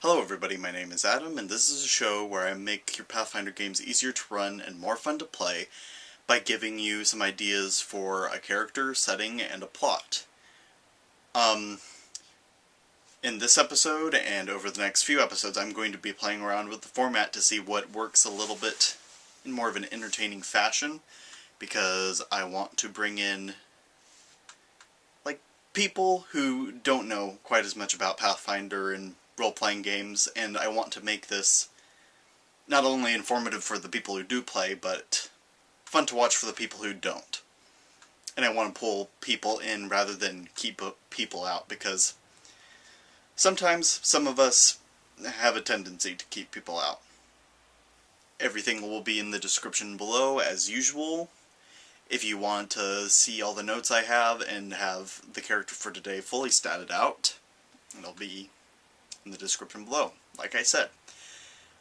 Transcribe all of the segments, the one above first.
Hello everybody, my name is Adam, and this is a show where I make your Pathfinder games easier to run and more fun to play by giving you some ideas for a character, setting, and a plot. In this episode, and over the next few episodes, I'm going to be playing around with the format to see what works a little bit in more of an entertaining fashion, because I want to bring in people who don't know quite as much about Pathfinder and role-playing games, and I want to make this not only informative for the people who do play, but fun to watch for the people who don't. And I want to pull people in rather than keep people out, because sometimes some of us have a tendency to keep people out. Everything will be in the description below, as usual. If you want to see all the notes I have and have the character for today fully statted out, it'll be in the description below, like I said.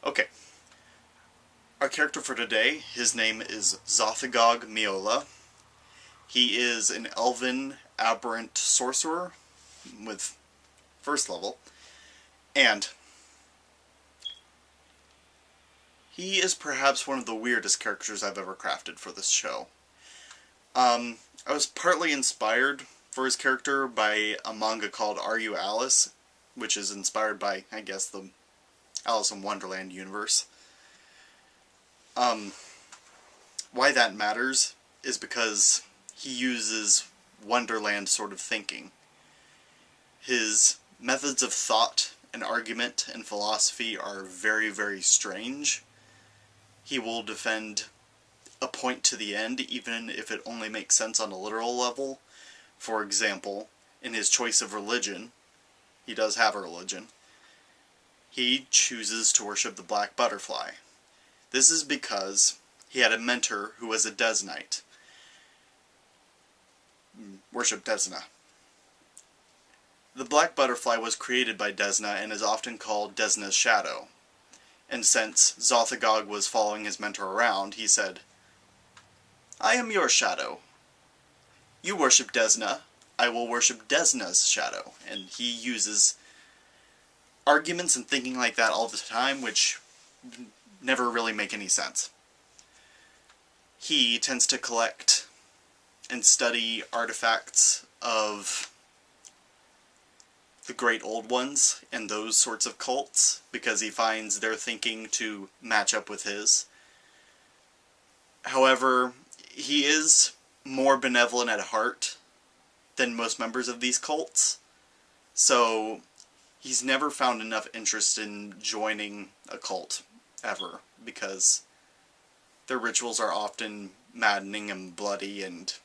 Okay. Our character for today, his name is Zothagog Miola. He is an elven aberrant sorcerer with first level, and he is perhaps one of the weirdest characters I've ever crafted for this show. I was partly inspired for his character by a manga called Are You Alice?, which is inspired by, I guess, the Alice in Wonderland universe. Why that matters is because he uses Wonderland sort of thinking. His methods of thought and argument and philosophy are very, very strange. He will defend a point to the end, even if it only makes sense on a literal level. For example, in his choice of religion, he does have a religion, he chooses to worship the black butterfly. This is because he had a mentor who was a Des Knight. Worship Desna. The black butterfly was created by Desna and is often called Desna's shadow. And since Zothagog was following his mentor around, he said, "I am your shadow. You worship Desna, I will worship Desna's shadow." And he uses arguments and thinking like that all the time, which never really make any sense. He tends to collect and study artifacts of the Great Old Ones and those sorts of cults, because he finds their thinking to match up with his. However, he is more benevolent at heart than most members of these cults, so he's never found enough interest in joining a cult, ever, because their rituals are often maddening and bloody and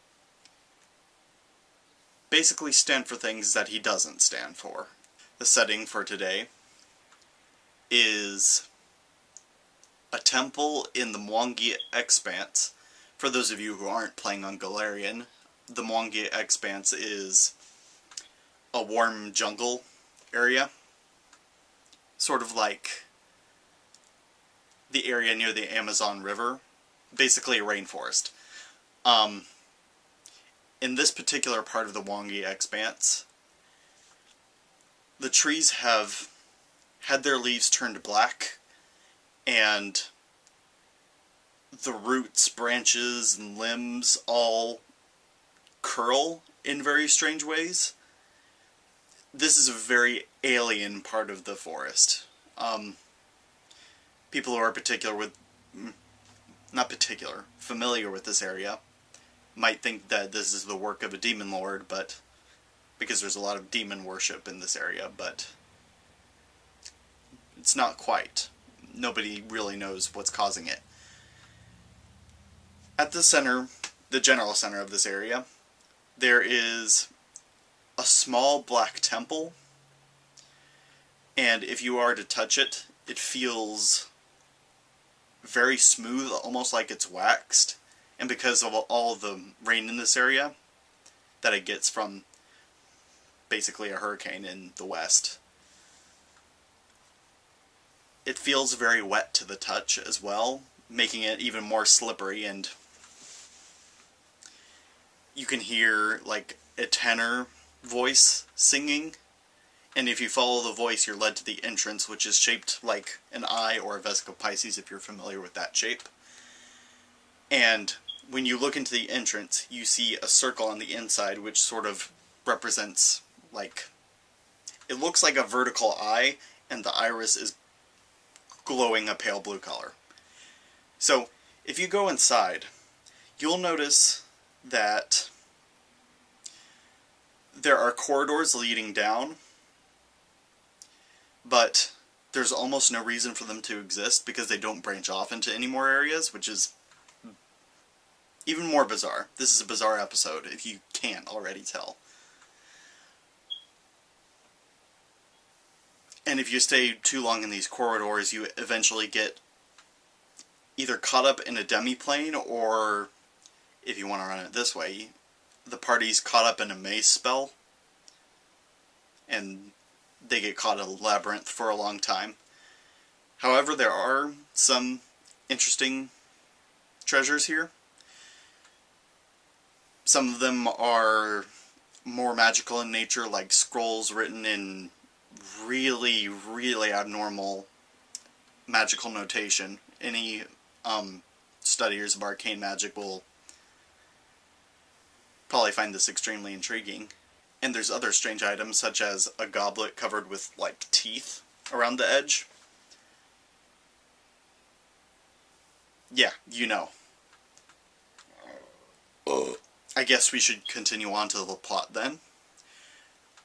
basically stand for things that he doesn't stand for. The setting for today is a temple in the Mwangi Expanse. For those of you who aren't playing on Galarian, the Mwangi Expanse is a warm jungle area, sort of like the area near the Amazon River, basically a rainforest. In this particular part of the Mwangi Expanse, the trees have had their leaves turned black, and the roots, branches, and limbs all curl in very strange ways. This is a very alien part of the forest. People who are familiar with this area might think that this is the work of a demon lord, but because there's a lot of demon worship in this area, but it's not quite. Nobody really knows what's causing it. At the center, the general center of this area, there is a small black temple, and if you are to touch it, it feels very smooth, almost like it's waxed, and because of all the rain in this area that it gets from basically a hurricane in the west, it feels very wet to the touch as well, making it even more slippery, and you can hear like a tenor voice singing And if you follow the voice, you're led to the entrance, which is shaped like an eye or a Vesica Pisces, if you're familiar with that shape. And when you look into the entrance, you see a circle on the inside, which sort of represents, like, it looks like a vertical eye, and the iris is glowing a pale blue color. So, if you go inside, you'll notice that there are corridors leading down, but there's almost no reason for them to exist because they don't branch off into any more areas, which is even more bizarre. This is a bizarre episode, if you can't already tell. And if you stay too long in these corridors, you eventually get either caught up in a demi-plane, or, if you want to run it this way, the party's caught up in a maze spell, and they get caught in a labyrinth for a long time. However, there are some interesting treasures here. Some of them are more magical in nature, like scrolls written in really, really abnormal magical notation. Any studiers of arcane magic will probably find this extremely intriguing. And there's other strange items, such as a goblet covered with, like, teeth around the edge. Yeah, you know. I guess we should continue on to the plot then.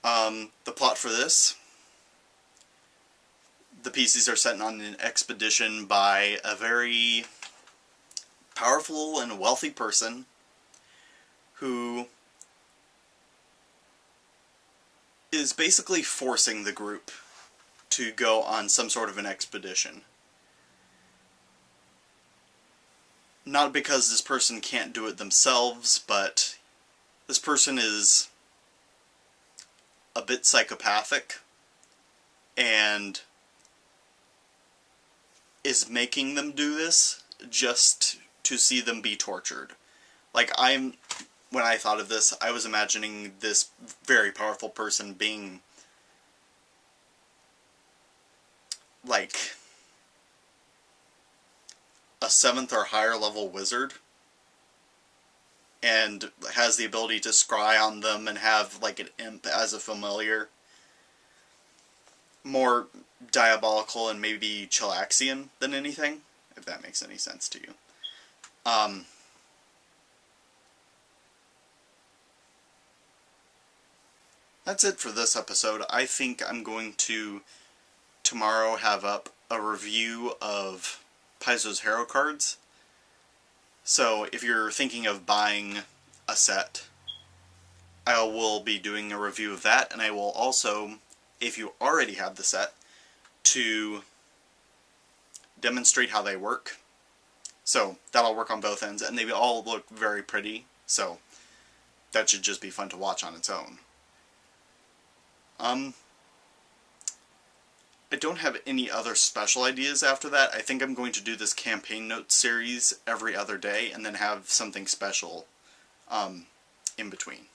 The plot for this: the PCs are sent on an expedition by a very powerful and wealthy person who is basically forcing the group to go on some sort of an expedition. Not because this person can't do it themselves, but this person is a bit psychopathic and is making them do this just to see them be tortured. Like, when I thought of this, I was imagining this very powerful person being, like, a 7th or higher level wizard, and has the ability to scry on them and have, like, an imp as a familiar. More diabolical and maybe Chilaxian than anything, if that makes any sense to you. That's it for this episode. I think I'm going to tomorrow have up a review of Paizo's Hero cards. So if you're thinking of buying a set, I will be doing a review of that, and I will also, if you already have the set, to demonstrate how they work. So that'll work on both ends, and they all look very pretty, so that should just be fun to watch on its own. I don't have any other special ideas after that. I think I'm going to do this campaign notes series every other day, and then have something special in between.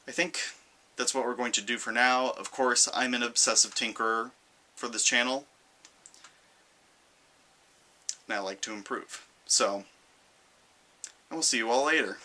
I think that's what we're going to do for now. Of course, I'm an obsessive tinkerer for this channel, and I like to improve. So, I will see you all later.